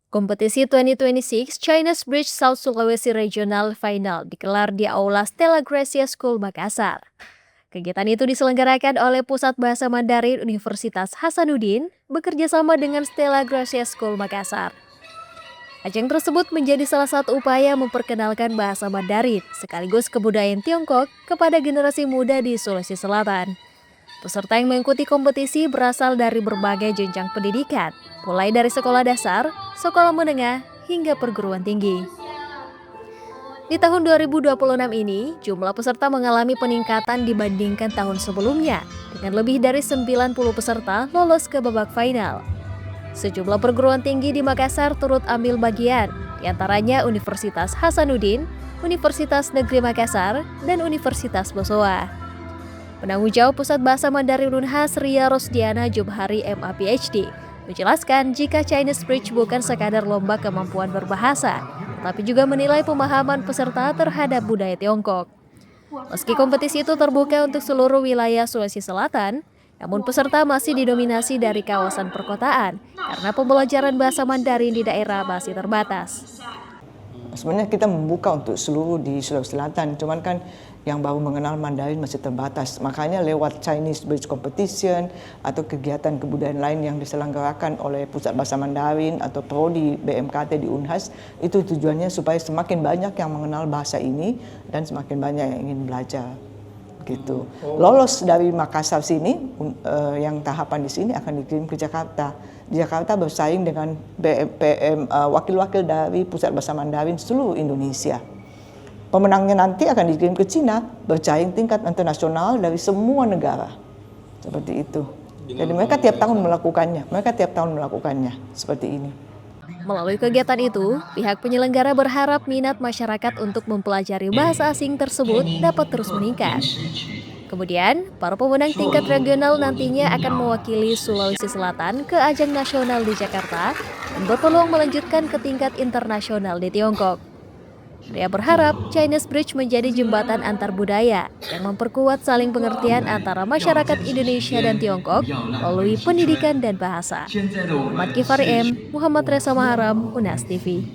Kompetisi 2026 Chinese Bridge South Sulawesi Regional Final digelar di Aula Stella Gracia School Makassar. Kegiatan itu diselenggarakan oleh Pusat Bahasa Mandarin Universitas Hasanuddin bekerjasama dengan Stella Gracia School Makassar. Ajang tersebut menjadi salah satu upaya memperkenalkan bahasa Mandarin sekaligus kebudayaan Tiongkok kepada generasi muda di Sulawesi Selatan. Peserta yang mengikuti kompetisi berasal dari berbagai jenjang pendidikan, mulai dari sekolah dasar, sekolah menengah, hingga perguruan tinggi. Di tahun 2026 ini, jumlah peserta mengalami peningkatan dibandingkan tahun sebelumnya, dengan lebih dari 90 peserta lolos ke babak final. Sejumlah perguruan tinggi di Makassar turut ambil bagian, diantaranya Universitas Hasanuddin, Universitas Negeri Makassar, dan Universitas Bosowa. Penanggung jawab Pusat Bahasa Mandarin Unhas Ria Rosdiana Jumhari MA PhD menjelaskan jika Chinese Bridge bukan sekadar lomba kemampuan berbahasa, tapi juga menilai pemahaman peserta terhadap budaya Tiongkok. Meski kompetisi itu terbuka untuk seluruh wilayah Sulawesi Selatan, namun peserta masih didominasi dari kawasan perkotaan karena pembelajaran bahasa Mandarin di daerah masih terbatas. Sebenarnya kita membuka untuk seluruh di Sulawesi Selatan, cuman kan yang baru mengenal Mandarin masih terbatas. Makanya lewat Chinese Bridge Competition atau kegiatan kebudayaan lain yang diselenggarakan oleh Pusat Bahasa Mandarin atau Prodi BMKT di Unhas, itu tujuannya supaya semakin banyak yang mengenal bahasa ini dan semakin banyak yang ingin belajar. Gitu. Lolos dari Makassar sini, yang tahapan di sini akan dikirim ke Jakarta. Di Jakarta bersaing dengan wakil-wakil dari Pusat Bahasa Mandarin seluruh Indonesia. Pemenangnya nanti akan dikirim ke Cina, bersaing tingkat internasional dari semua negara. Seperti itu. Jadi mereka tiap tahun melakukannya seperti ini. Melalui kegiatan itu, pihak penyelenggara berharap minat masyarakat untuk mempelajari bahasa asing tersebut dapat terus meningkat. Kemudian, para pemenang tingkat regional nantinya akan mewakili Sulawesi Selatan ke ajang nasional di Jakarta dan berpeluang melanjutkan ke tingkat internasional di Tiongkok. Ria berharap Chinese Bridge menjadi jembatan antar budaya yang memperkuat saling pengertian antara masyarakat Indonesia dan Tiongkok melalui pendidikan dan bahasa. Muhammad Kifari M, Muhammad Reza Maharam, Unas TV.